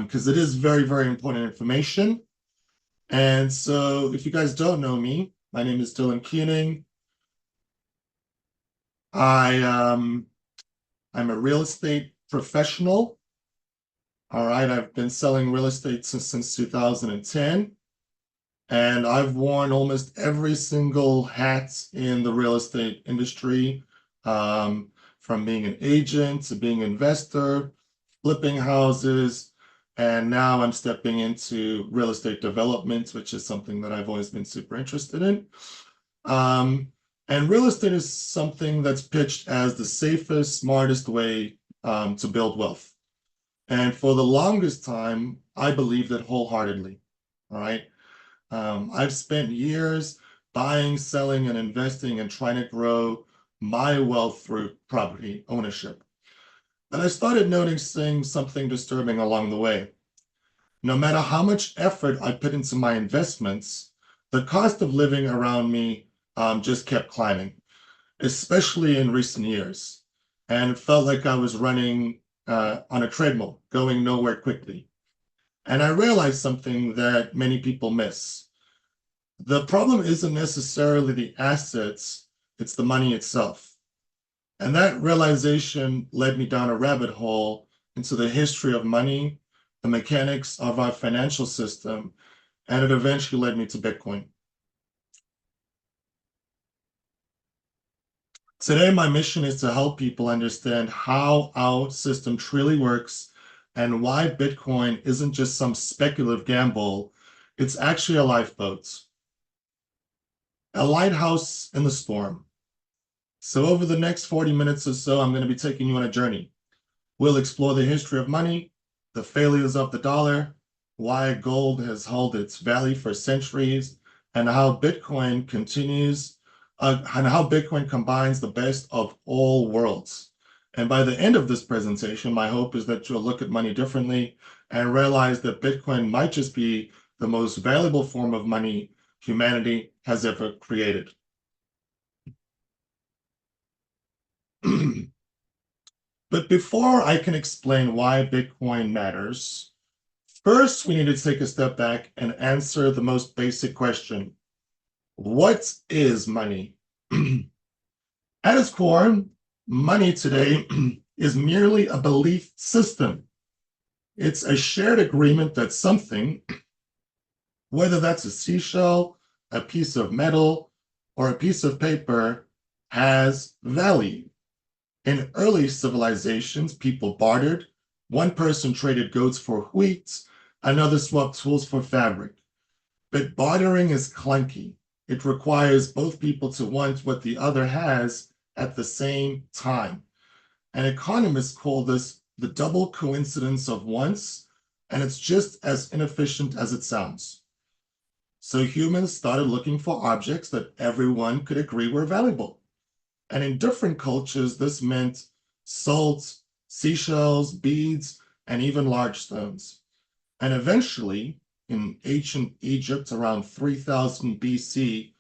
because it is very, very important information. And so if you guys don't know me, my name is Dylan Keuning. I'm a real estate professional. All right, I've been selling real estate since 2010, and I've worn almost every single hat in the real estate industry, from being an agent to being an investor, flipping houses, and now I'm stepping into real estate development, which is something that I've always been super interested in. And real estate is something that's pitched as the safest, smartest way to build wealth. And for the longest time, I believed it wholeheartedly. All right. I've spent years buying, selling, and investing and trying to grow my wealth through property ownership. And I started noticing something disturbing along the way. No matter how much effort I put into my investments, the cost of living around me just kept climbing, especially in recent years. And it felt like I was running on a treadmill, going nowhere quickly. And I realized something that many people miss. The problem isn't necessarily the assets, it's the money itself. And that realization led me down a rabbit hole into the history of money, the mechanics of our financial system, and it eventually led me to Bitcoin. Today, my mission is to help people understand how our system truly works and why Bitcoin isn't just some speculative gamble, it's actually a lifeboat, a lighthouse in the storm. So over the next 40 minutes or so, I'm going to be taking you on a journey. We'll explore the history of money, the failures of the dollar, why gold has held its value for centuries, and how Bitcoin combines the best of all worlds. And by the end of this presentation, my hope is that you'll look at money differently and realize that Bitcoin might just be the most valuable form of money humanity has ever created. But before I can explain why Bitcoin matters, first we need to take a step back and answer the most basic question. What is money? At its core, money today is merely a belief system. It's a shared agreement that something, whether that's a seashell, a piece of metal, or a piece of paper, has value. In early civilizations, people bartered. One person traded goats for wheat, another swapped tools for fabric. But bartering is clunky. It requires both people to want what the other has at the same time. And economists call this the double coincidence of wants, and it's just as inefficient as it sounds. So humans started looking for objects that everyone could agree were valuable. And in different cultures, this meant salt, seashells, beads, and even large stones. And eventually, in ancient Egypt around 3000 BC,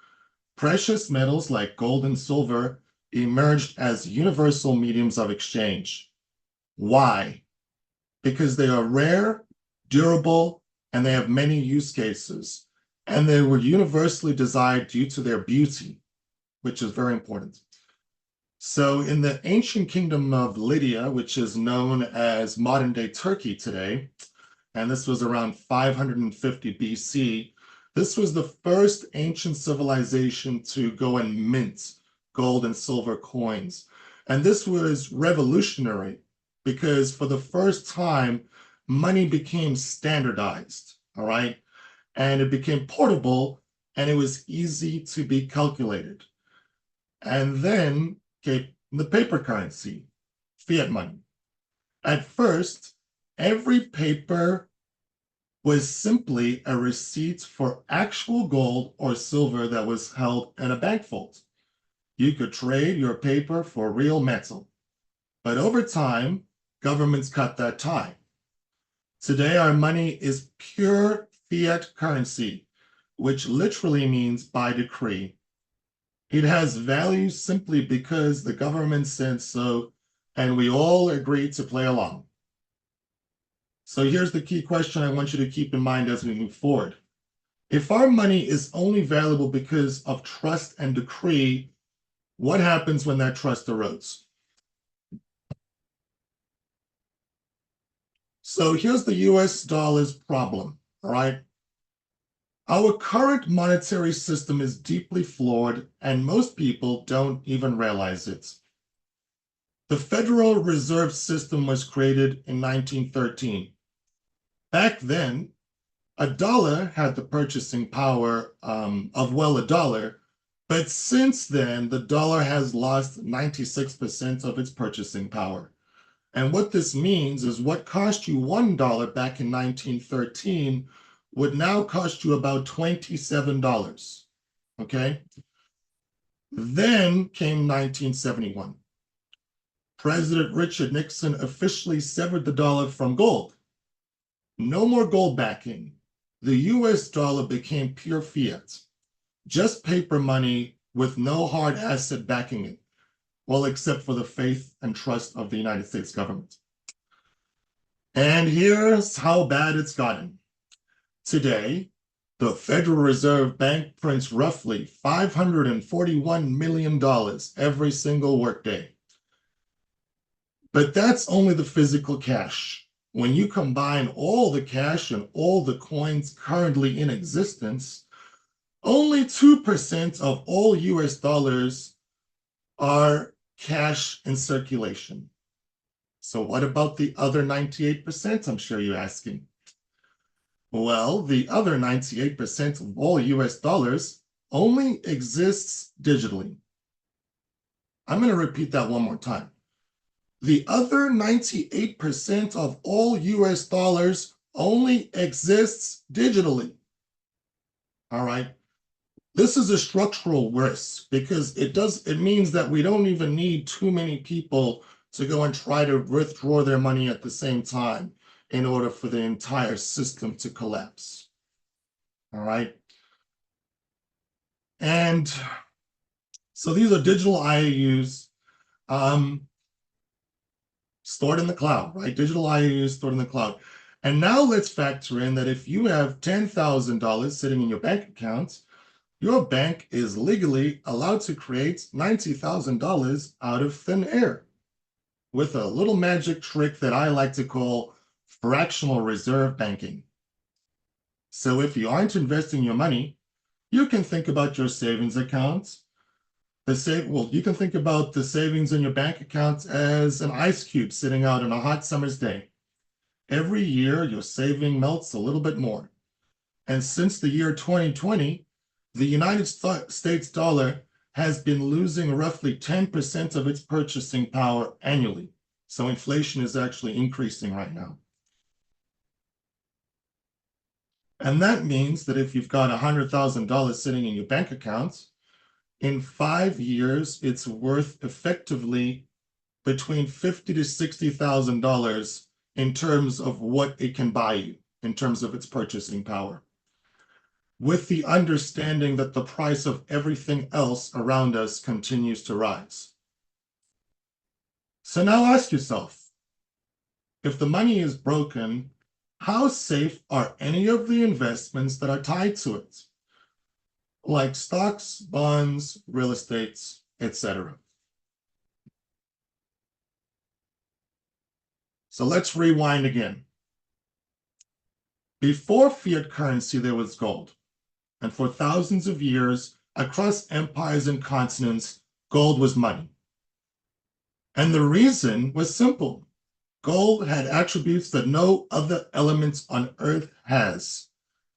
precious metals like gold and silver emerged as universal mediums of exchange. Why? Because they are rare, durable, and they have many use cases. And they were universally desired due to their beauty, which is very important. So in the ancient kingdom of Lydia, which is known as modern-day Turkey today, and this was around 550 BC, this was the first ancient civilization to go and mint gold and silver coins. And this was revolutionary because for the first time, money became standardized, all right? And it became portable and it was easy to be calculated. And then came the paper currency, fiat money. At first, every paper was simply a receipt for actual gold or silver that was held in a bank vault. You could trade your paper for real metal. But over time, governments cut that tie. Today, our money is pure fiat currency, which literally means by decree. It has value simply because the government said so, and we all agreed to play along. So here's the key question I want you to keep in mind as we move forward. If our money is only valuable because of trust and decree, what happens when that trust erodes? So here's the US dollar's problem, all right? Our current monetary system is deeply flawed, and most people don't even realize it. The Federal Reserve System was created in 1913. Back then, a dollar had the purchasing power of, well, a dollar, but since then, the dollar has lost 96% of its purchasing power. And what this means is what cost you $1 back in 1913 would now cost you about $27, okay? Then came 1971. President Richard Nixon officially severed the dollar from gold. No more gold backing. The US dollar became pure fiat, just paper money with no hard asset backing it, well, except for the faith and trust of the United States government. And here's how bad it's gotten. Today, the Federal Reserve Bank prints roughly $541 million every single workday. But that's only the physical cash. When you combine all the cash and all the coins currently in existence, only 2% of all US dollars are cash in circulation. So what about the other 98%, I'm sure you're asking? Well, the other 98% of all US dollars only exists digitally. I'm going to repeat that one more time. The other 98% of all US dollars only exists digitally. All right. This is a structural risk because it means that we don't even need too many people to go and try to withdraw their money at the same time in order for the entire system to collapse. All right. And so these are digital IOUs stored in the cloud, right? Digital IOUs stored in the cloud. And now let's factor in that if you have $10,000 sitting in your bank account, your bank is legally allowed to create $90,000 out of thin air with a little magic trick that I like to call fractional reserve banking. So if you aren't investing your money, you can think about your savings accounts. You can think about the savings in your bank accounts as an ice cube sitting out on a hot summer's day. Every year, your saving melts a little bit more. And since the year 2020, the United States dollar has been losing roughly 10% of its purchasing power annually. So inflation is actually increasing right now. And that means that if you've got $100,000 sitting in your bank accounts, in 5 years, it's worth effectively between $50,000 to $60,000 in terms of what it can buy you, in terms of its purchasing power, with the understanding that the price of everything else around us continues to rise. So now ask yourself, if the money is broken, how safe are any of the investments that are tied to it, like stocks, bonds, real estate, etc.? So let's rewind again. Before fiat currency, there was gold. And for thousands of years, across empires and continents, gold was money. And the reason was simple. Gold had attributes that no other element on Earth has.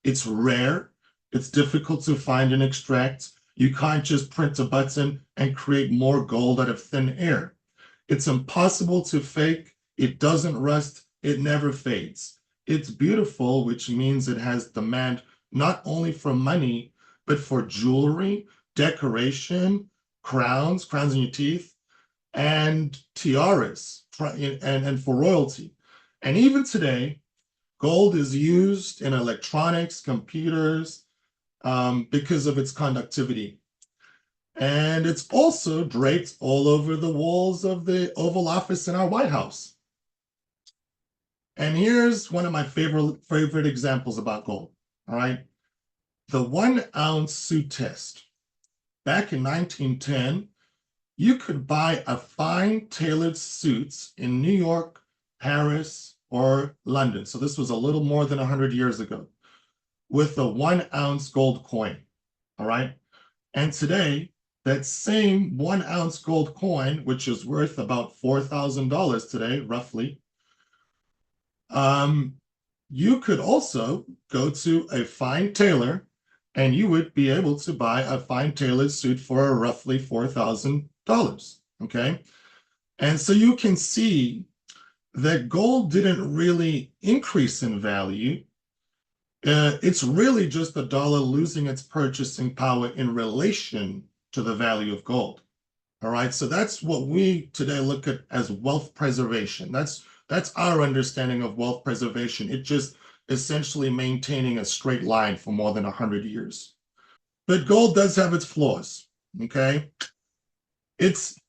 It's rare, it's difficult to find and extract. You can't just print a button and create more gold out of thin air. It's impossible to fake, it doesn't rust, it never fades. It's beautiful, which means it has demand not only for money, but for jewelry, decoration, crowns in your teeth, and tiaras, and for royalty. And even today, gold is used in electronics, computers, because of its conductivity. And it's also draped all over the walls of the Oval Office in our White House. And here's one of my favorite examples about gold. All right. The 1 ounce suit test. Back in 1910, you could buy a fine tailored suits in New York, Paris, or London. So this was a little more than 100 years ago with a 1 ounce gold coin. All right. And today, that same 1 ounce gold coin, which is worth about $4,000 today, roughly, you could also go to a fine tailor and you would be able to buy a fine tailored suit for roughly $4,000. Okay. And so you can see that gold didn't really increase in value. It's really just the dollar losing its purchasing power in relation to the value of gold. All right. So that's what we today look at as wealth preservation. That's our understanding of wealth preservation. It just essentially maintaining a straight line for more than 100 years. But gold does have its flaws. Okay. It's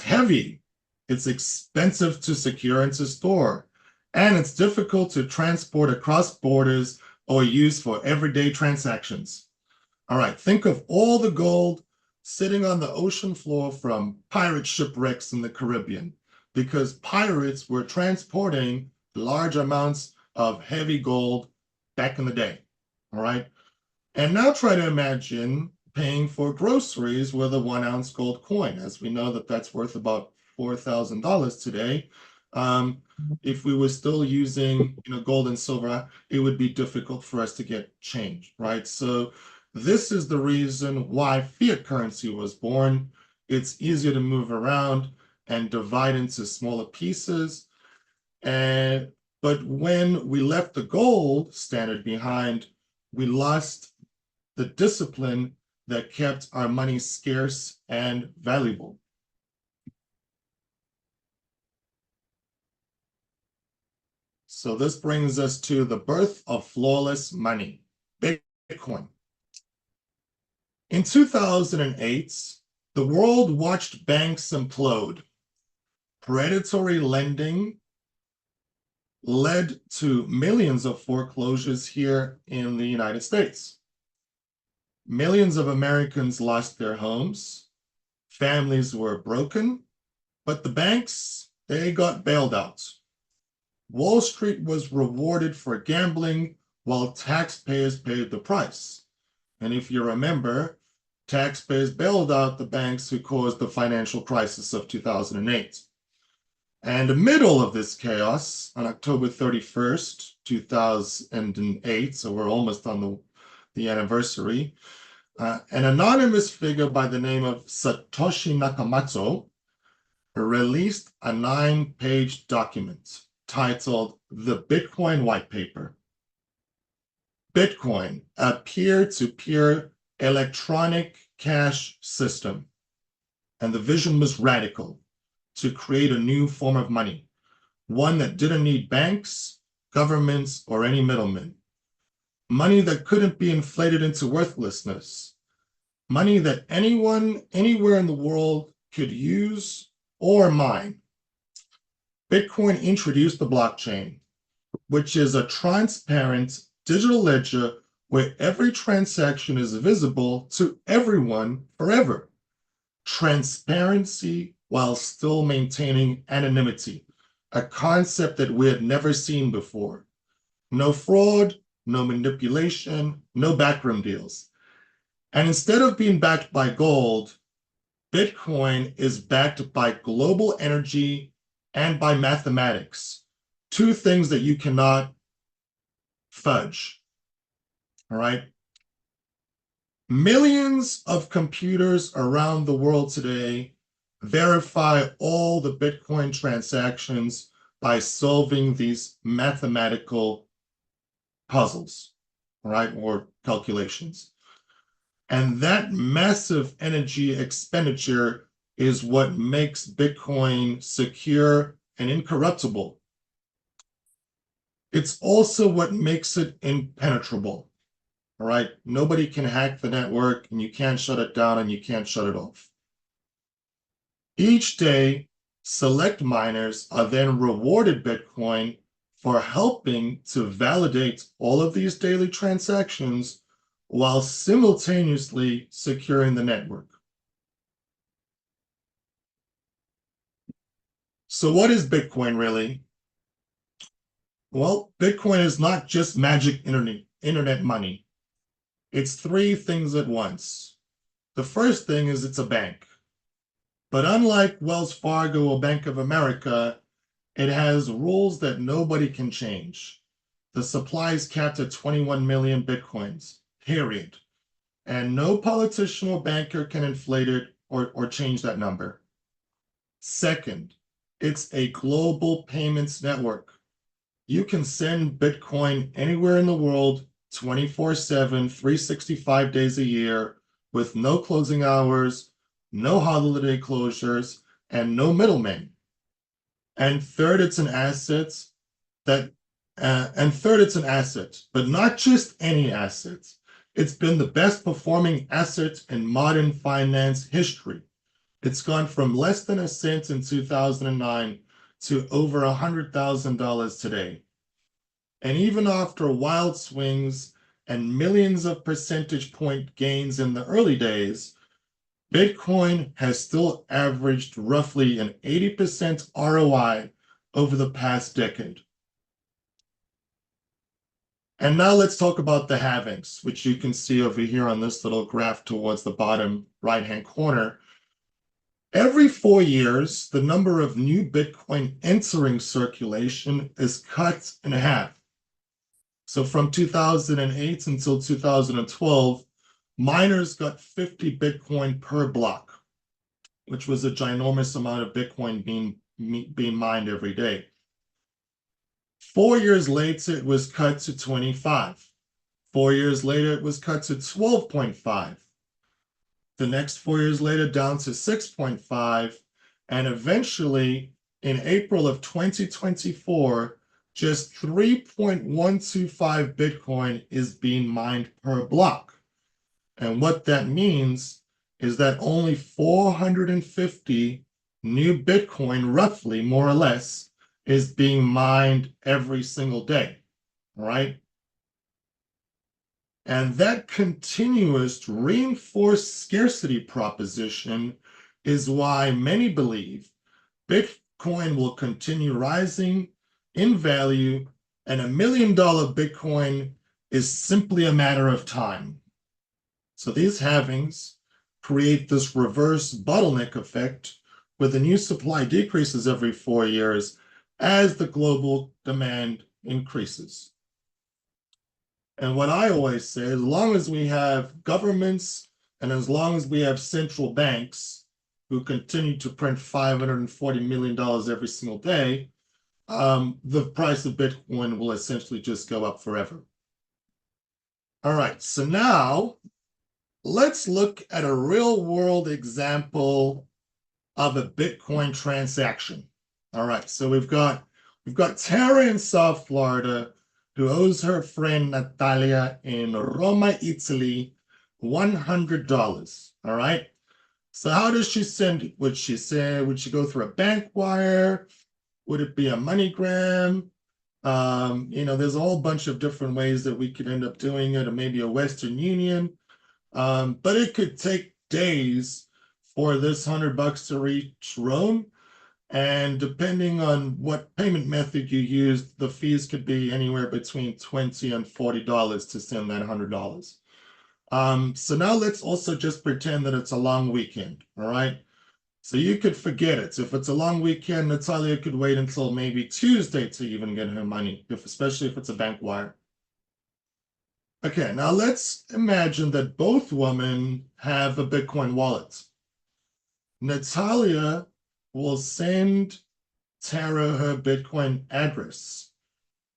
heavy. It's expensive to secure and to store. And it's difficult to transport across borders or use for everyday transactions. All right, think of all the gold sitting on the ocean floor from pirate shipwrecks in the Caribbean, because pirates were transporting large amounts of heavy gold back in the day. All right. And now try to imagine paying for groceries with a 1 ounce gold coin, as we know that that's worth about $4,000 today. If we were still using, gold and silver, it would be difficult for us to get change, right? So this is the reason why fiat currency was born. It's easier to move around and divide into smaller pieces. But when we left the gold standard behind, we lost the discipline that kept our money scarce and valuable. So this brings us to the birth of flawless money, Bitcoin. In 2008, the world watched banks implode. Predatory lending led to millions of foreclosures here in the United States. Millions of Americans lost their homes. Families were broken, but the banks, they got bailed out. Wall Street was rewarded for gambling while taxpayers paid the price. And if you remember, taxpayers bailed out the banks who caused the financial crisis of 2008. And in the middle of this chaos, on October 31st, 2008, so we're almost on the anniversary, an anonymous figure by the name of Satoshi Nakamoto released a 9-page document titled The Bitcoin White Paper. Bitcoin, a peer-to-peer electronic cash system. And the vision was radical: to create a new form of money, one that didn't need banks, governments, or any middlemen. Money that couldn't be inflated into worthlessness. Money that anyone, anywhere in the world could use or mine. Bitcoin introduced the blockchain, which is a transparent digital ledger where every transaction is visible to everyone forever. Transparency while still maintaining anonymity, a concept that we had never seen before. No fraud, no manipulation, no backroom deals. And instead of being backed by gold, Bitcoin is backed by global energy and by mathematics, two things that you cannot fudge. All right. Millions of computers around the world today verify all the Bitcoin transactions by solving these mathematical puzzles, right, or calculations. And that massive energy expenditure is what makes Bitcoin secure and incorruptible. It's also what makes it impenetrable. All right, nobody can hack the network, and you can't shut it down, and you can't shut it off. Each day, select miners are then rewarded Bitcoin for helping to validate all of these daily transactions while simultaneously securing the network. So what is Bitcoin really? Well, Bitcoin is not just magic internet money. It's three things at once. The first thing is it's a bank. But unlike Wells Fargo or Bank of America, it has rules that nobody can change. The supply is capped at 21 million Bitcoins, period. And no politician or banker can inflate it or change that number. Second, it's a global payments network. You can send Bitcoin anywhere in the world 24/7, 365 days a year with no closing hours, no holiday closures, and no middlemen. And third, it's an asset but not just any asset. It's been the best performing asset in modern finance history. It's gone from less than a cent in 2009 to over $100,000 today. And even after wild swings and millions of percentage point gains in the early days, Bitcoin has still averaged roughly an 80% ROI over the past decade. And now let's talk about the halvings, which you can see over here on this little graph towards the bottom right-hand corner. Every 4 years, the number of new Bitcoin entering circulation is cut in half. So from 2008 until 2012, miners got 50 Bitcoin per block, which was a ginormous amount of Bitcoin being mined every day. 4 years later, it was cut to 25. 4 years later, it was cut to 12.5. The next 4 years later, down to 6.5. And eventually, in April of 2024, just 3.125 Bitcoin is being mined per block. And what that means is that only 450 new Bitcoin, roughly, more or less, is being mined every single day, right? And that continuous reinforced scarcity proposition is why many believe Bitcoin will continue rising in value, and $1 million Bitcoin is simply a matter of time. So these halvings create this reverse bottleneck effect where the new supply decreases every 4 years as the global demand increases. And what I always say, as long as we have governments and as long as we have central banks who continue to print $540 million every single day, the price of Bitcoin will essentially just go up forever. All right, so now let's look at a real world example of a Bitcoin transaction. All right, so we've got Tara in South Florida who owes her friend Natalia in Roma, Italy, $100. All right. So how does she send it? Would she go through a bank wire? Would it be a MoneyGram? There's a whole bunch of different ways that we could end up doing it, or maybe a Western Union. But it could take days for this $100 to reach Rome. And depending on what payment method you use, the fees could be anywhere between $20 and $40 to send that $100. So now let's also just pretend that it's a long weekend, all right? So you could forget it. If it's a long weekend, Natalia could wait until maybe Tuesday to even get her money, especially if it's a bank wire. Okay, now let's imagine that both women have a Bitcoin wallet. Natalia will send Tara her Bitcoin address.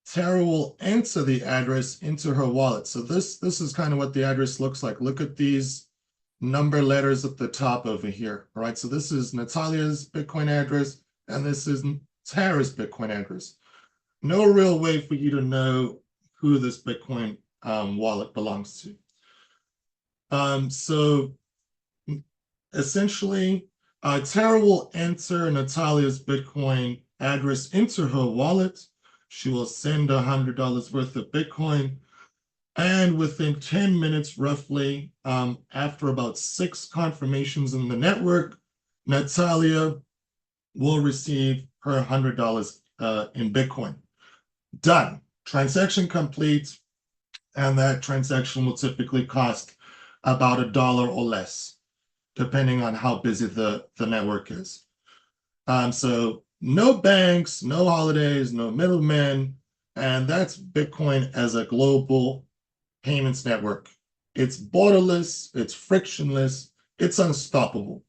Tara will enter the address into her wallet. So this is kind of what the address looks like. Look at these number letters at the top over here. All right, so this is Natalia's Bitcoin address, and this is Tara's Bitcoin address. No real way for you to know who this Bitcoin wallet belongs to. So essentially, Tara will enter Natalia's Bitcoin address into her wallet, She will send $100 worth of Bitcoin. And within 10 minutes, roughly, after about 6 confirmations in the network, Natalia will receive her $100 in Bitcoin. Done. Transaction complete. And that transaction will typically cost about $1 or less, depending on how busy the network is. So no banks, no holidays, no middlemen, and that's Bitcoin as a global payments network. It's borderless, it's frictionless, it's unstoppable.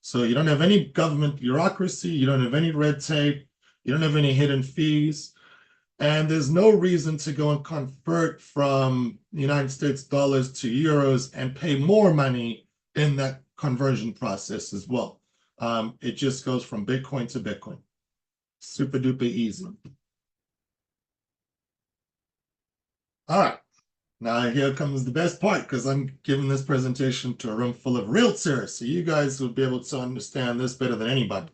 So you don't have any government bureaucracy, you don't have any red tape, you don't have any hidden fees, and there's no reason to go and convert from United States dollars to euros and pay more money in that conversion process as well. It just goes from Bitcoin to Bitcoin. Super duper easy. All right. Now here comes the best part, because I'm giving this presentation to a room full of realtors, so you guys will be able to understand this better than anybody.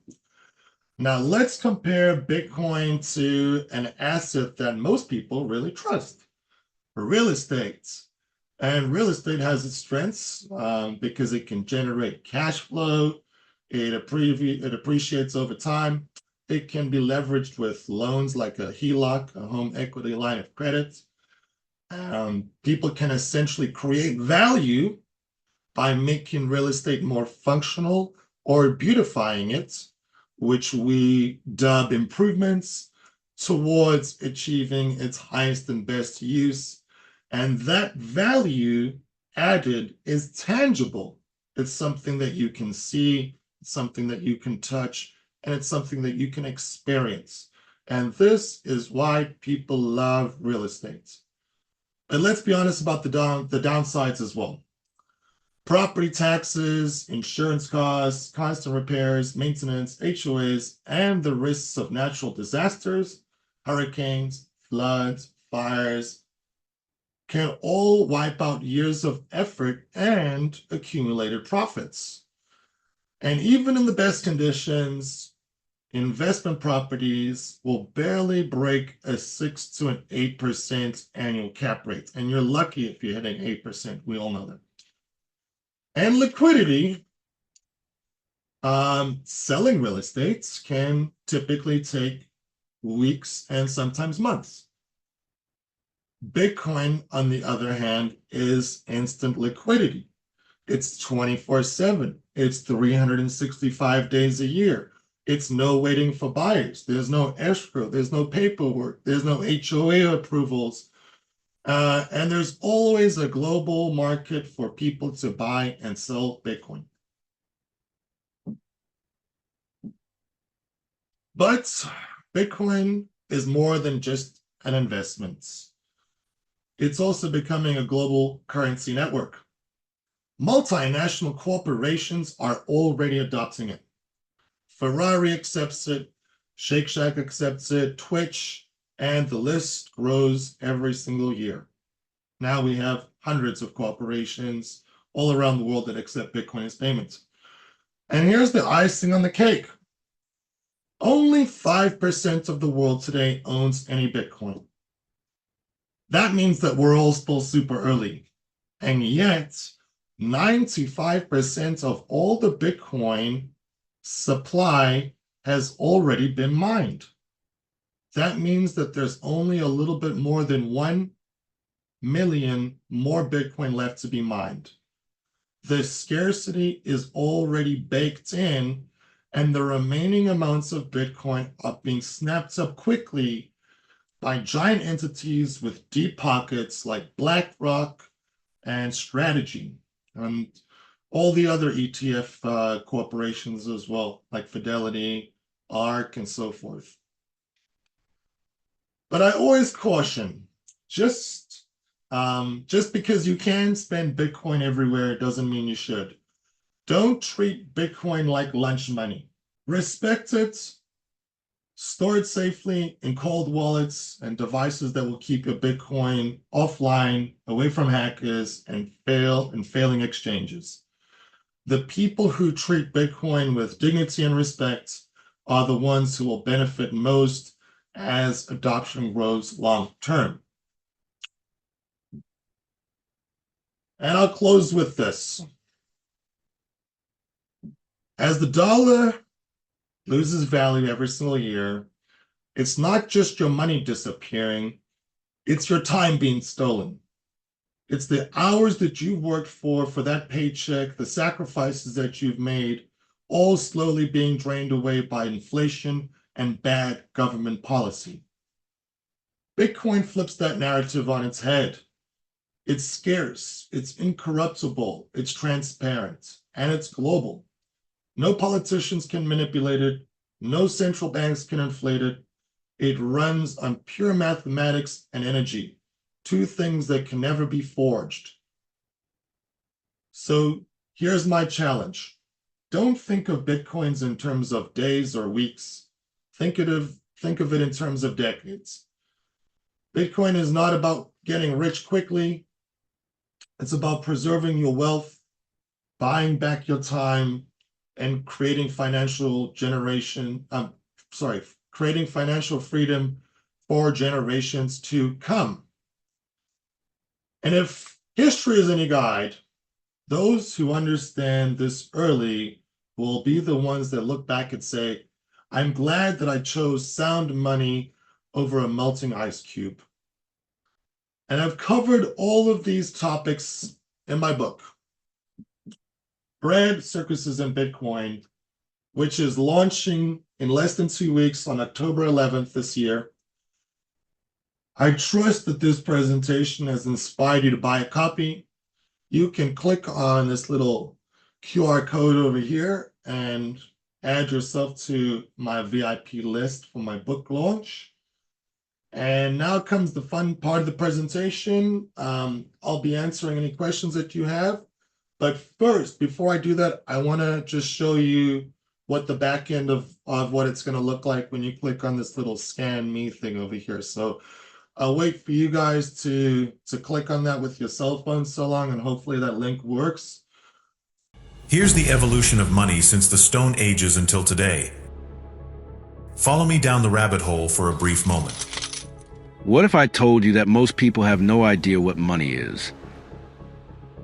Now let's compare Bitcoin to an asset that most people really trust, real estate. And real estate has its strengths because it can generate cash flow, it appreciates over time, it can be leveraged with loans like a HELOC, a home equity line of credit. People can essentially create value by making real estate more functional or beautifying it, which we dub improvements towards achieving its highest and best use. And that value added is tangible. It's something that you can see, it's something that you can touch, and it's something that you can experience. And this is why people love real estate. And let's be honest about the downsides as well. Property taxes, insurance costs, constant repairs, maintenance, HOAs, and the risks of natural disasters, hurricanes, floods, fires, can all wipe out years of effort and accumulated profits. And even in the best conditions, investment properties will barely break a 6 to an 8% annual cap rate. And you're lucky if you're hitting 8%. We all know that. And liquidity, selling real estate can typically take weeks and sometimes months. Bitcoin, on the other hand, is instant liquidity. It's 24/7. It's 365 days a year. It's no waiting for buyers. There's no escrow. There's no paperwork. There's no HOA approvals. And there's always a global market for people to buy and sell Bitcoin. But Bitcoin is more than just an investment. It's also becoming a global currency network. Multinational corporations are already adopting it. Ferrari accepts it, Shake Shack accepts it, Twitch, and the list grows every single year. Now we have hundreds of corporations all around the world that accept Bitcoin as payment. And here's the icing on the cake. Only 5% of the world today owns any Bitcoin. That means that we're all still super early. And yet, 95% of all the Bitcoin supply has already been mined. That means that there's only a little bit more than 1 million more Bitcoin left to be mined. The scarcity is already baked in, and the remaining amounts of Bitcoin are being snapped up quickly by giant entities with deep pockets like BlackRock and Strategy, and all the other ETF corporations as well, like Fidelity, ARK, and so forth. But I always caution, just because you can spend Bitcoin everywhere doesn't mean you should. Don't treat Bitcoin like lunch money. Respect it, store it safely in cold wallets and devices that will keep your Bitcoin offline, away from hackers and failing exchanges. The people who treat Bitcoin with dignity and respect are the ones who will benefit most as adoption grows long term. And I'll close with this. As the dollar loses value every single year, it's not just your money disappearing, it's your time being stolen. It's the hours that you've worked for that paycheck, the sacrifices that you've made, all slowly being drained away by inflation and bad government policy. Bitcoin flips that narrative on its head. It's scarce, it's incorruptible, it's transparent, and it's global. No politicians can manipulate it, no central banks can inflate it. It runs on pure mathematics and energy, two things that can never be forged. So here's my challenge. Don't think of Bitcoins in terms of days or weeks. Think of it in terms of decades. Bitcoin is not about getting rich quickly. It's about preserving your wealth, buying back your time, and creating financial freedom for generations to come. And if history is any guide, those who understand this early will be the ones that look back and say, I'm glad that I chose sound money over a melting ice cube. And I've covered all of these topics in my book, Bread, Circuses, and Bitcoin, which is launching in less than 2 weeks on October 11th this year. I trust that this presentation has inspired you to buy a copy. You can click on this little QR code over here and add yourself to my VIP list for my book launch. And now comes the fun part of the presentation. I'll be answering any questions that you have. But first, before I do that, I want to just show you what the back end of what it's going to look like when you click on this little scan me thing over here. So I'll wait for you guys to click on that with your cell phone so long, and hopefully that link works. Here's the evolution of money since the Stone Ages until today. Follow me down the rabbit hole for a brief moment. What if I told you that most people have no idea what money is?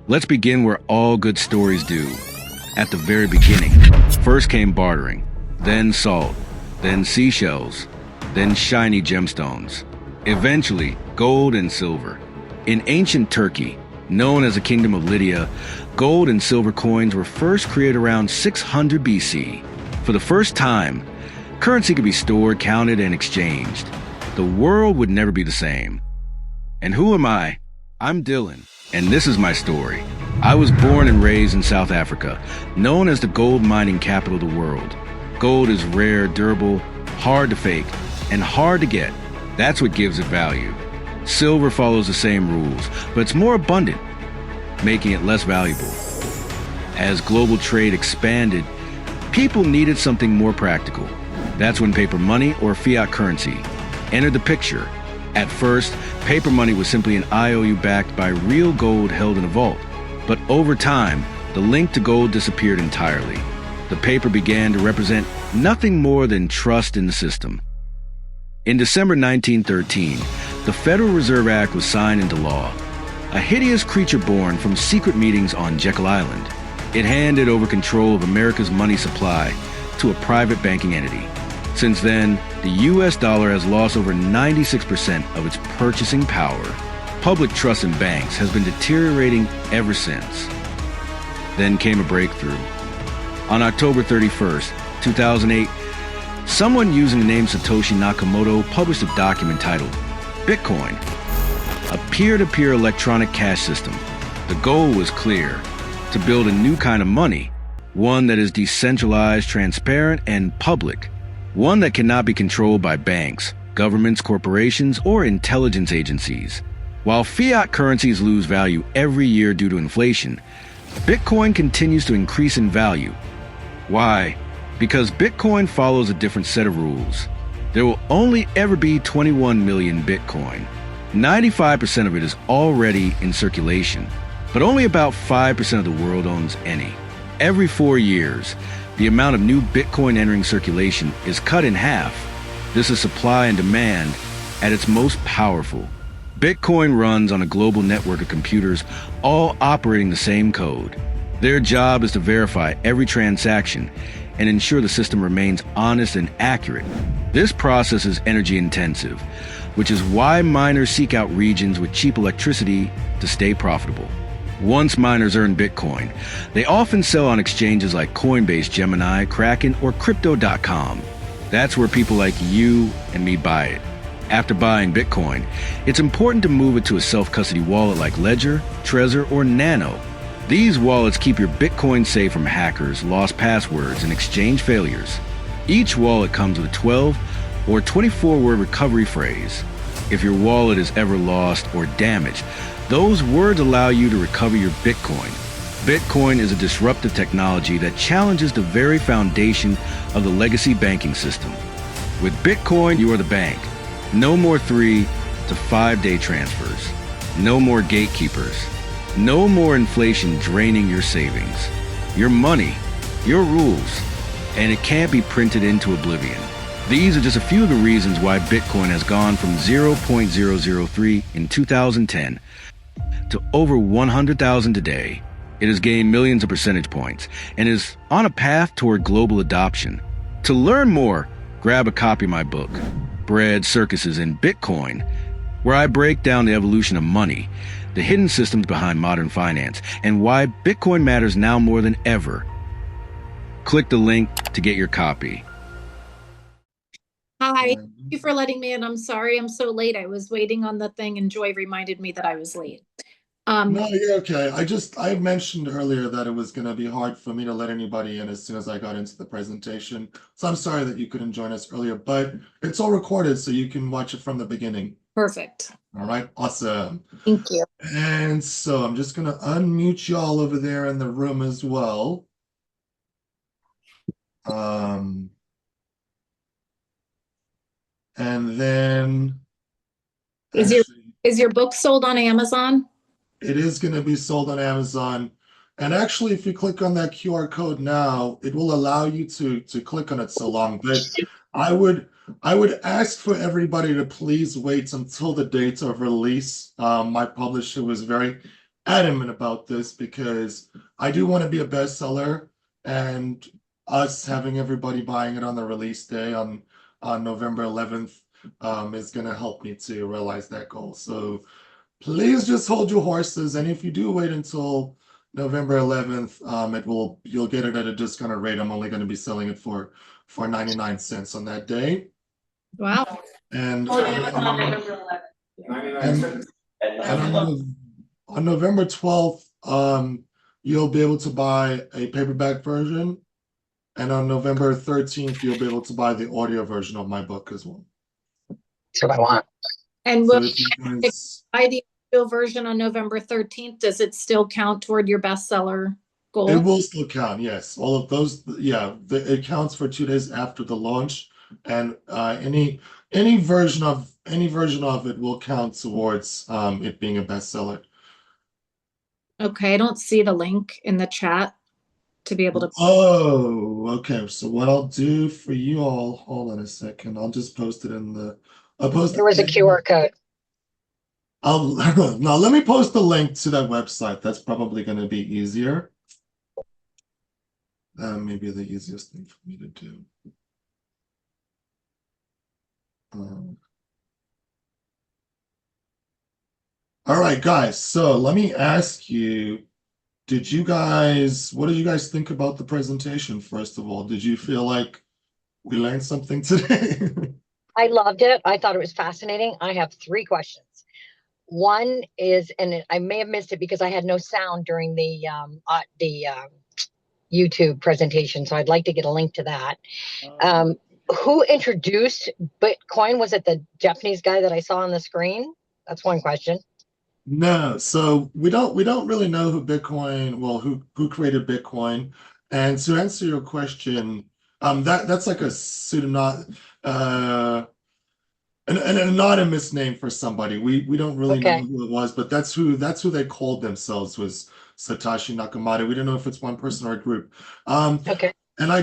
Let's begin where all good stories do. At the very beginning, first came bartering, then salt, then seashells, then shiny gemstones. Eventually, gold and silver. In ancient Turkey, known as the Kingdom of Lydia, gold and silver coins were first created around 600 BC. For the first time, currency could be stored, counted, and exchanged. The world would never be the same. And who am I? I'm Dylan, and this is my story. I was born and raised in South Africa, known as the gold mining capital of the world. Gold is rare, durable, hard to fake, and hard to get. That's what gives it value. Silver follows the same rules, but it's more abundant, making it less valuable. As global trade expanded, people needed something more practical. That's when paper money, or fiat currency, entered the picture. At first, paper money was simply an IOU backed by real gold held in a vault. But over time, the link to gold disappeared entirely. The paper began to represent nothing more than trust in the system. In December 1913, the Federal Reserve Act was signed into law. A hideous creature born from secret meetings on Jekyll Island. It handed over control of America's money supply to a private banking entity. Since then, the US dollar has lost over 96% of its purchasing power. Public trust in banks has been deteriorating ever since. Then came a breakthrough. On October 31st, 2008, someone using the name Satoshi Nakamoto published a document titled Bitcoin, a peer-to-peer electronic cash system. The goal was clear: to build a new kind of money, one that is decentralized, transparent, and public, one that cannot be controlled by banks, governments, corporations, or intelligence agencies. While fiat currencies lose value every year due to inflation, Bitcoin continues to increase in value. Why? Because Bitcoin follows a different set of rules. There will only ever be 21 million Bitcoin. 95% of it is already in circulation, but only about 5% of the world owns any. Every 4 years, the amount of new Bitcoin entering circulation is cut in half. This is supply and demand at its most powerful. Bitcoin runs on a global network of computers, all operating the same code. Their job is to verify every transaction and ensure the system remains honest and accurate. This process is energy intensive, which is why miners seek out regions with cheap electricity to stay profitable. Once miners earn Bitcoin, they often sell on exchanges like Coinbase, Gemini, Kraken, or Crypto.com. That's where people like you and me buy it. After buying Bitcoin, it's important to move it to a self-custody wallet like Ledger, Trezor, or Nano. These wallets keep your Bitcoin safe from hackers, lost passwords, and exchange failures. Each wallet comes with a 12 or 24-word recovery phrase. If your wallet is ever lost or damaged, those words allow you to recover your Bitcoin. Bitcoin is a disruptive technology that challenges the very foundation of the legacy banking system. With Bitcoin, you are the bank. No more 3 to 5 day transfers. No more gatekeepers. No more inflation draining your savings. Your money, your rules, and it can't be printed into oblivion. These are just a few of the reasons why Bitcoin has gone from 0.003 in 2010 to over 100,000 today. It has gained millions of percentage points and is on a path toward global adoption. To learn more, grab a copy of my book, Bread, Circuses, and Bitcoin, where I break down the evolution of money, the hidden systems behind modern finance, and why Bitcoin matters now more than ever. Click the link to get your copy. Hi, thank you for letting me in. I'm sorry I'm so late. I was waiting on the thing and Joy reminded me that I was late. No, you're okay. I mentioned earlier that it was going to be hard for me to let anybody in as soon as I got into the presentation. So I'm sorry that you couldn't join us earlier, but it's all recorded so you can watch it from the beginning. Perfect. All right, awesome. Thank you. And so I'm just going to unmute y'all over there in the room as well. And then Is your book sold on Amazon? It is going to be sold on Amazon. And actually, if you click on that QR code now, it will allow you to click on it so long. But I would ask for everybody to please wait until the date of release. My publisher was very adamant about this because I do want to be a bestseller, and us having everybody buying it on the release day on November 11th is going to help me to realize that goal. So please just hold your horses, and if you do wait until November 11th, you'll get it at a discounted rate. I'm only going to be selling it for 99 cents on that day. Wow. And, on November 12th, you'll be able to buy a paperback version, and on November 13th, you'll be able to buy the audio version of my book as well. That's what I want. And So will if you guys, buy the audio version on November 13th? Does it still count toward your bestseller goal? it will still count, yes. All of those, yeah, it counts for 2 days after the launch, and any version of it will count towards it being a bestseller. Okay, I don't see the link in the chat to be able to. Oh, okay. So what I'll do for you all, hold on a second. I'll just post it in the. I'll post. There was a QR code. Now let me post the link to that website. That's probably going to be easier. Maybe the easiest thing for me to do. All right, guys. So let me ask you, what did you guys think about the presentation, first of all? Did you feel like we learned something today? I loved it. I thought it was fascinating. I have 3 questions. One is, and I may have missed it because I had no sound during the YouTube presentation, so I'd like to get a link to that. Who introduced Bitcoin? Was it the Japanese guy that I saw on the screen? That's one question. No, so we don't really know who created Bitcoin. And to answer your question, that's like a pseudonym, an anonymous name for somebody. We don't really know who it was, but that's who they called themselves, was Satoshi Nakamoto. We don't know if it's one person or a group. Okay. And I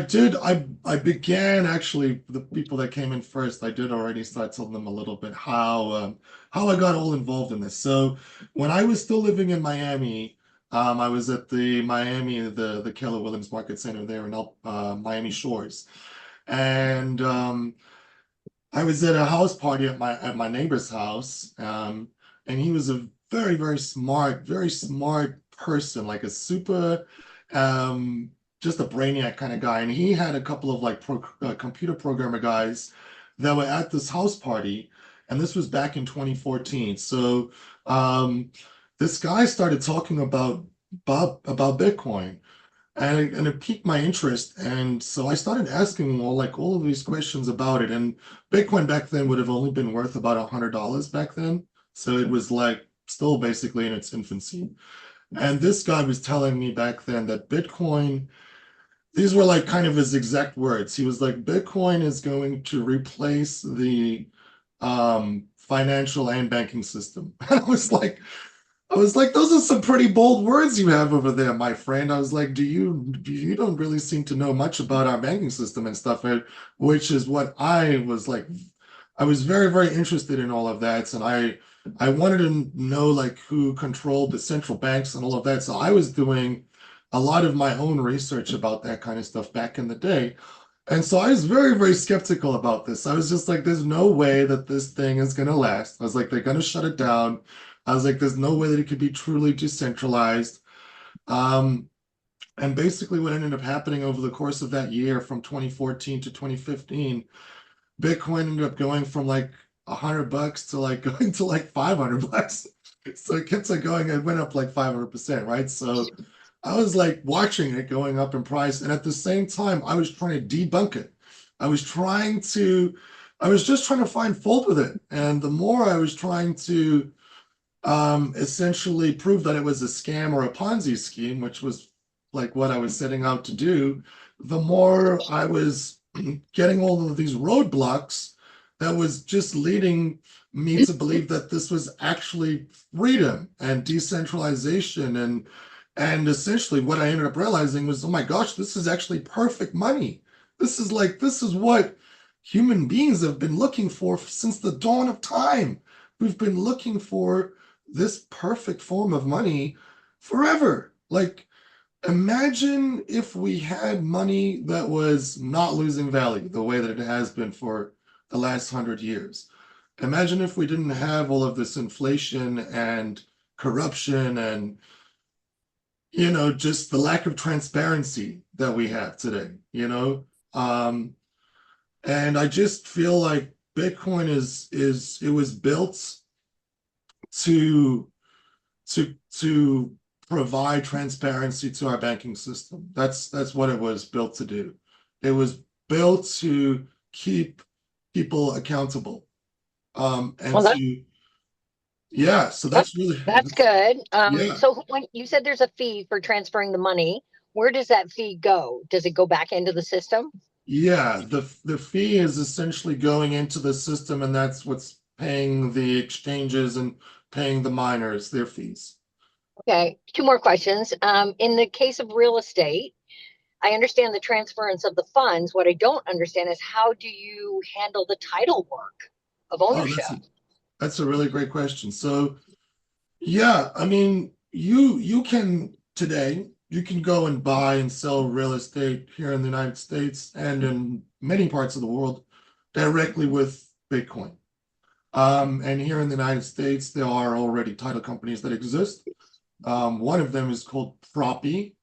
began actually, the people that came in first, I did already start telling them a little bit how I got all involved in this. So when I was still living in Miami, I was at the Miami, the Keller Williams Market Center there in Miami Shores. And I was at a house party at my neighbor's house, and he was a very smart person, like a super, um, just a brainiac kind of guy. And he had a couple of like computer programmer guys that were at this house party, and this was back in 2014. So this guy started talking about Bitcoin, and it piqued my interest, and so I started asking him all of these questions about it. And Bitcoin back then would have only been worth about $100 back then, so it was like still basically in its infancy. And this guy was telling me back then that Bitcoin, these were like kind of his exact words. He was like, Bitcoin is going to replace the financial and banking system. And I was like, those are some pretty bold words you have over there, my friend. I was like, you don't really seem to know much about our banking system and stuff, which is what I was like. I was very interested in all of that, and I wanted to know like who controlled the central banks and all of that. So I was doing a lot of my own research about that kind of stuff back in the day. And so I was very skeptical about this. I was just like, there's no way that this thing is going to last. I was like, they're going to shut it down. I was like, there's no way that it could be truly decentralized. Um, and basically, what ended up happening over the course of that year from 2014 to 2015, Bitcoin ended up going from like $100 to like going to like $500. So it kept on going, it went up like 500%, right? So I was like watching it going up in price, and at the same time, I was trying to debunk it. I was trying to, I was just trying to find fault with it. And the more I was trying to essentially prove that it was a scam or a Ponzi scheme, which was like what I was setting out to do, the more I was getting all of these roadblocks that was just leading me to believe that this was actually freedom and decentralization. And essentially what I ended up realizing was, oh my gosh, this is actually perfect money. This is what human beings have been looking for since the dawn of time. We've been looking for this perfect form of money forever. Like, imagine if we had money that was not losing value the way that it has been for the last 100 years. Imagine if we didn't have all of this inflation and corruption and, just the lack of transparency that we have today. And I just feel like Bitcoin it was built to to provide transparency to our banking system. That's what it was built to do. It was built to keep people accountable. And Well, yeah, so that's really, that's good. yeah. So when you said there's a fee for transferring the money, where does that fee go? Does it go back into the system? Yeah, the fee is essentially going into the system, and that's what's paying the exchanges and paying the miners their fees. Okay, two more questions. In the case of real estate, I understand the transference of the funds. What I don't understand is how do you handle the title work of Oh, ownership? that's a really great question. So yeah, I mean, you can today, you can go and buy and sell real estate here in the United States and in many parts of the world directly with Bitcoin. And here in the United States, there are already title companies that exist. One of them is called Propy,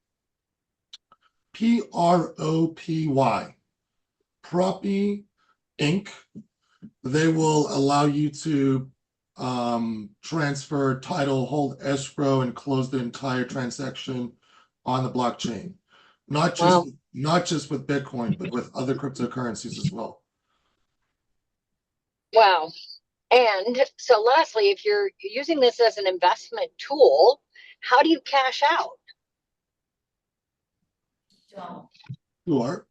Propy, Propy Inc. They will allow you to transfer, title, hold escrow, and close the entire transaction on the blockchain. Not just Wow. not just with Bitcoin, but with other cryptocurrencies as well. Wow. And so lastly, if you're using this as an investment tool, how do you cash out? Sure.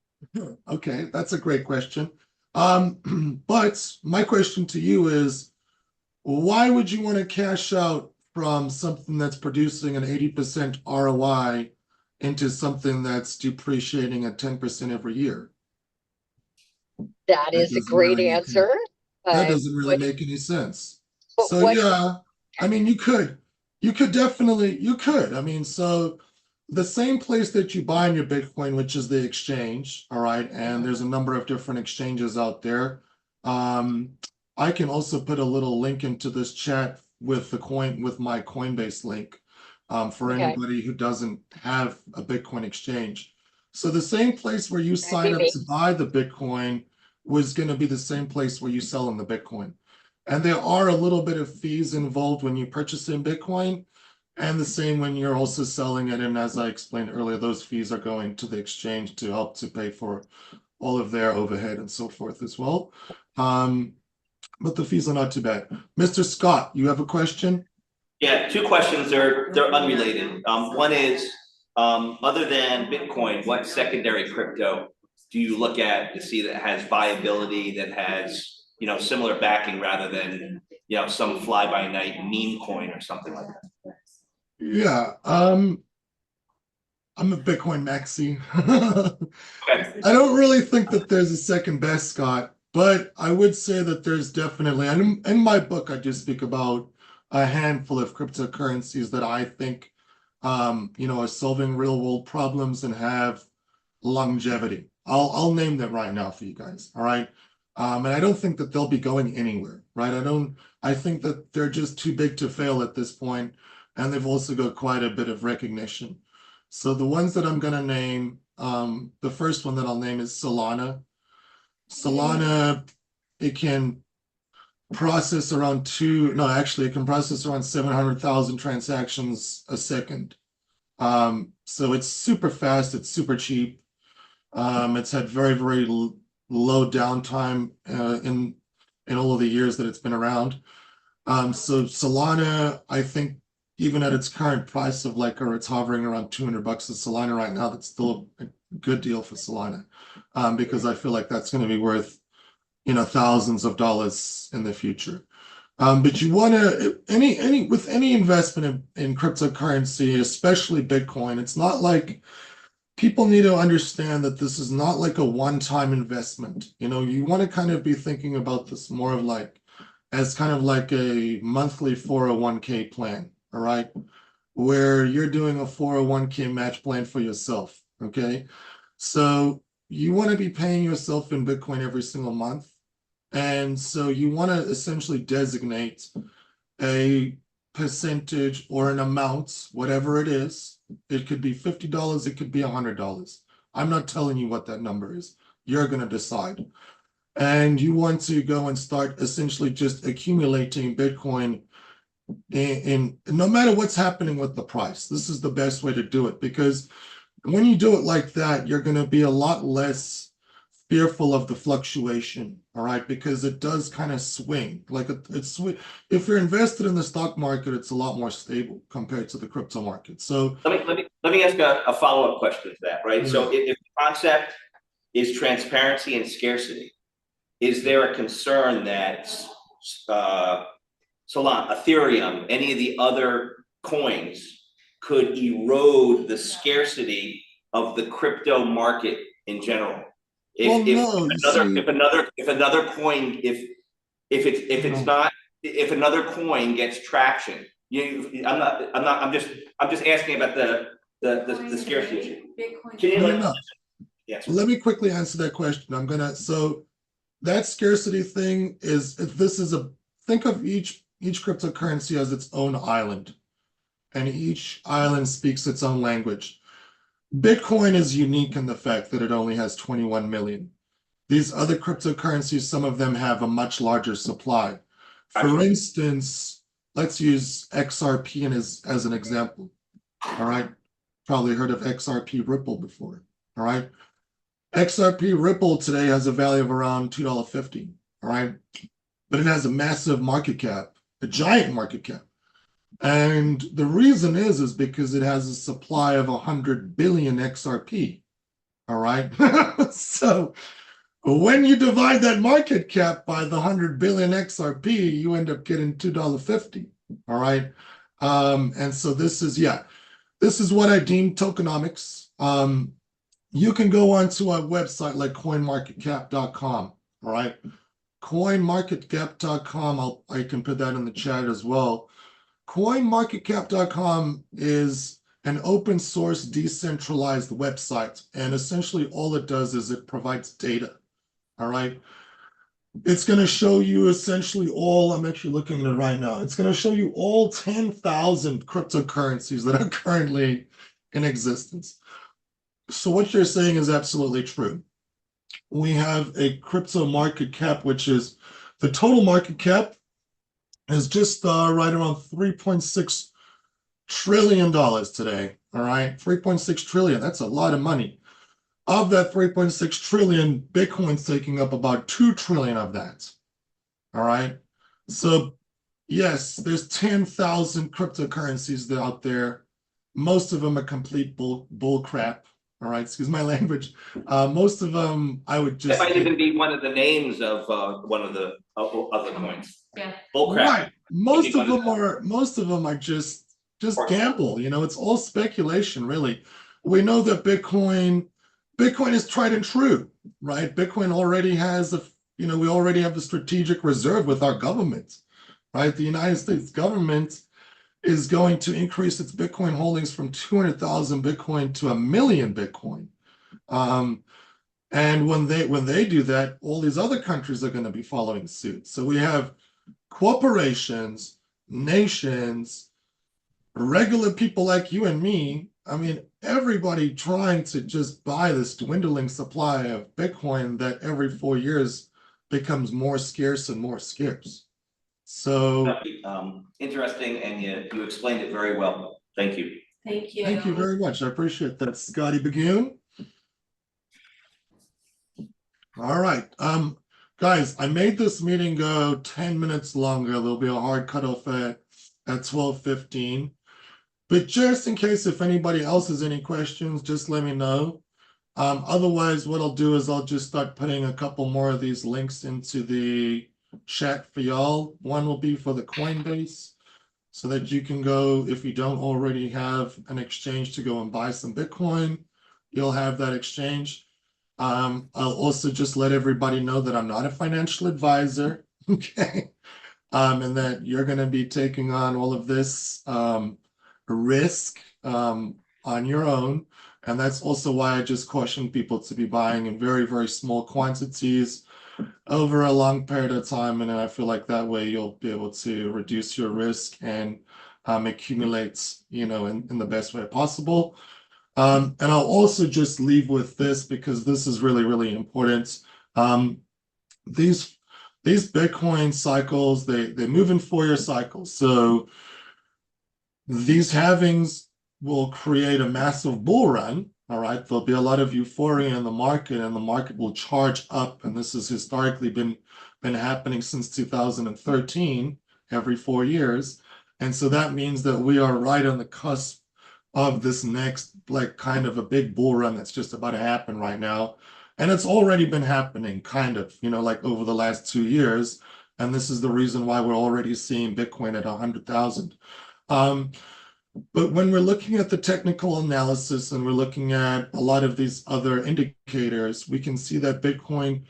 Okay, that's a great question. But my question to you is, why would you want to cash out from something that's producing an 80% ROI into something that's depreciating at 10% every year. That That is a doesn't great really make any, answer. that But doesn't really make any sense. but So what yeah, I mean, you could definitely, you could. I mean, so the same place that you buy your Bitcoin, which is the exchange, all right, and there's a number of different exchanges out there. I can also put a little link into this chat with my Coinbase link, for Okay, anybody who doesn't have a Bitcoin exchange. So the same place where you that'd be sign up me. to buy the Bitcoin was going to be the same place where you sell them the Bitcoin. And there are a little bit of fees involved when you purchase in Bitcoin, and the same when you're also selling it. And as I explained earlier, those fees are going to the exchange to help to pay for all of their overhead and so forth as well. But the fees are not too bad. Mr. Scott, you have a question? Yeah, two questions. They're unrelated. One is, other than Bitcoin, what secondary crypto do you look at to see that has viability, that has, you know, similar backing rather than, you know, some fly-by-night meme coin or something like that? Yeah, I'm a Bitcoin maxi. Okay. I don't really think that there's a second best, Scott, but I would say that there's definitely, and in my book, I do speak about a handful of cryptocurrencies that I think, are solving real world problems and have longevity. I'll name them right now for you guys. All right. And I don't think that they'll be going anywhere, right? I think that they're just too big to fail at this point, and they've also got quite a bit of recognition. So the ones that I'm gonna name, the first one that I'll name is Solana. Solana, it can process around it can process around 700,000 transactions a second. So it's super fast, it's super cheap. It's had very, very low downtime in all of the years that it's been around. So Solana, I think even at its current price of or it's hovering around $200 a Solana right now, that's still a good deal for Solana, because I feel like that's going to be worth, thousands of dollars in the future. But you want to with any investment in cryptocurrency, especially Bitcoin, it's not like people need to understand that this is not like a one-time investment. You want to kind of be thinking about this more of as kind of like a monthly 401k plan, all right? Where you're doing a 401k match plan for yourself, okay? So you want to be paying yourself in Bitcoin every single month. And so you want to essentially designate a percentage or an amount, whatever it is. It could be $50, it could be $100. I'm not telling you what that number is. You're going to decide. And you want to go and start essentially just accumulating Bitcoin in no matter what's happening with the price. This is the best way to do it, because when you do it like that, you're going to be a lot less fearful of the fluctuation, all right? Because it does kind of swing. If you're invested in the stock market, it's a lot more stable compared to the crypto market. So let me ask a follow-up question to that, right? Yeah. So if the concept is transparency and scarcity, is there a concern that Solana, Ethereum, any of the other coins could erode the scarcity of the crypto market in general? Well, no, you see- If another coin, if another coin gets traction, I'm just asking about the scarcity issue. Can you No. Yes. Let me quickly answer that question. So that scarcity thing think of each cryptocurrency as its own island, and each island speaks its own language. Bitcoin is unique in the fact that it only has 21 million. These other cryptocurrencies, some of them have a much larger supply. For instance, let's use XRP as an example. All right. Probably heard of XRP Ripple before. All right. XRP Ripple today has a value of around $2.50. All right. But it has a massive market cap, a giant market cap. And the reason is because it has a supply of 100 billion XRP. All right. So when you divide that market cap by the 100 billion XRP, you end up getting $2.50. All right. And so this is, This is what I deem tokenomics. You can go onto a website like coinmarketcap.com, all right? Coinmarketcap.com, I can put that in the chat as well. Coinmarketcap.com is an open source decentralized website, and essentially all it does is it provides data, all right? It's going to show you essentially all, I'm actually looking at it right now. It's going to show you all 10,000 cryptocurrencies that are currently in existence. So what you're saying is absolutely true. We have a crypto market cap, which is the total market cap is just right around $3.6 trillion today. All right, 3.6 trillion. That's a lot of money. Of that 3.6 trillion, Bitcoin's taking up about 2 trillion of that. All right. So yes, there's 10,000 cryptocurrencies out there. Most of them are complete bull crap. All right, excuse my language. Most of them, I would just. That might even be one of the names of one of the other coins. Yeah. Bull crap. Right. Most of them are just gamble. You know, it's all speculation, really. We know that Bitcoin is tried and true, right? Bitcoin already has we already have the strategic reserve with our government, right? The United States government is going to increase its Bitcoin holdings from 200,000 Bitcoin to 1 million Bitcoin. And when they do that, all these other countries are going to be following suit. So we have corporations, nations, regular people like you and me. I mean, everybody trying to just buy this dwindling supply of Bitcoin that every 4 years becomes more scarce and more scarce. So interesting, and you explained it very well. Thank you. Thank you. Thank you very much. I appreciate that, Scotty Bagoon. All right. Guys, I made this meeting go 10 minutes longer. There'll be a hard cutoff at 12:15. But just in case if anybody else has any questions, just let me know. Otherwise, what I'll do is I'll just start putting a couple more of these links into the chat for y'all. One will be for the Coinbase, so that you can go, if you don't already have an exchange, to go and buy some Bitcoin. You'll have that exchange. I'll also just let everybody know that I'm not a financial advisor, okay? And that you're going to be taking on all of this risk on your own. And that's also why I just caution people to be buying in very, very small quantities over a long period of time. And I feel like that way you'll be able to reduce your risk and accumulate, in the best way possible. And I'll also just leave with this, because this is really, really important. These Bitcoin cycles, they move in 4-year cycles. So these halvings will create a massive bull run. All right, there'll be a lot of euphoria in the market, and the market will charge up. And this has historically been happening since 2013, every 4 years. And so that means that we are right on the cusp of this next, kind of a big bull run that's just about to happen right now. And it's already been happening, kind of, over the last 2 years. And this is the reason why we're already seeing Bitcoin at 100,000. But when we're looking at the technical analysis and we're looking at a lot of these other indicators, we can see that Bitcoin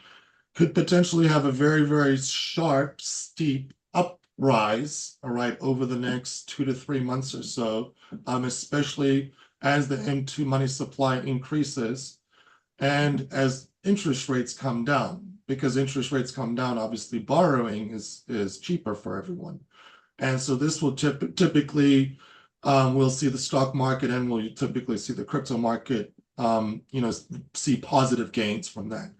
could potentially have a very, very sharp, steep uprise, all right, over the next 2 to 3 months or so, especially as the M2 money supply increases and as interest rates come down. Because interest rates come down, obviously borrowing is cheaper for everyone. And so this will typically, we'll see the stock market, and we'll typically see the crypto market, see positive gains from that.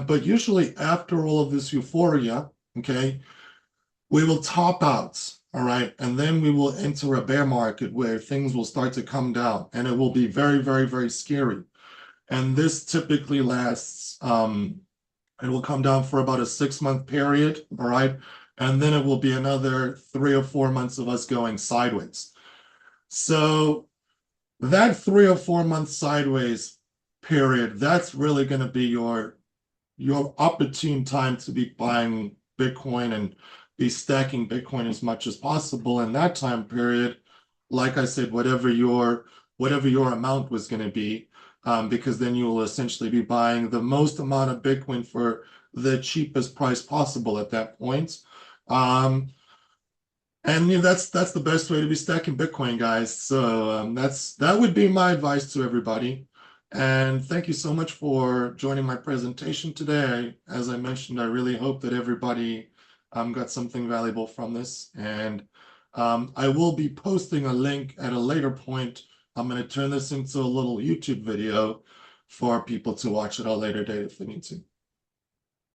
But usually after all of this euphoria, okay, we will top out, all right, and then we will enter a bear market where things will start to come down, and it will be very, very, very scary. And this typically lasts, it will come down for about a 6-month period, all right, and then it will be another 3 or 4 months of us going sideways. So that 3 or 4 month sideways period, that's really going to be your opportune time to be buying Bitcoin and be stacking Bitcoin as much as possible in that time period, like I said, whatever your amount was going to be, because then you will essentially be buying the most amount of Bitcoin for the cheapest price possible at that point. And that's the best way to be stacking Bitcoin, guys. So that would be my advice to everybody. And thank you so much for joining my presentation today. As I mentioned, I really hope that everybody got something valuable from this. And I will be posting a link at a later point. I'm going to turn this into a little YouTube video for people to watch at a later date if they need to.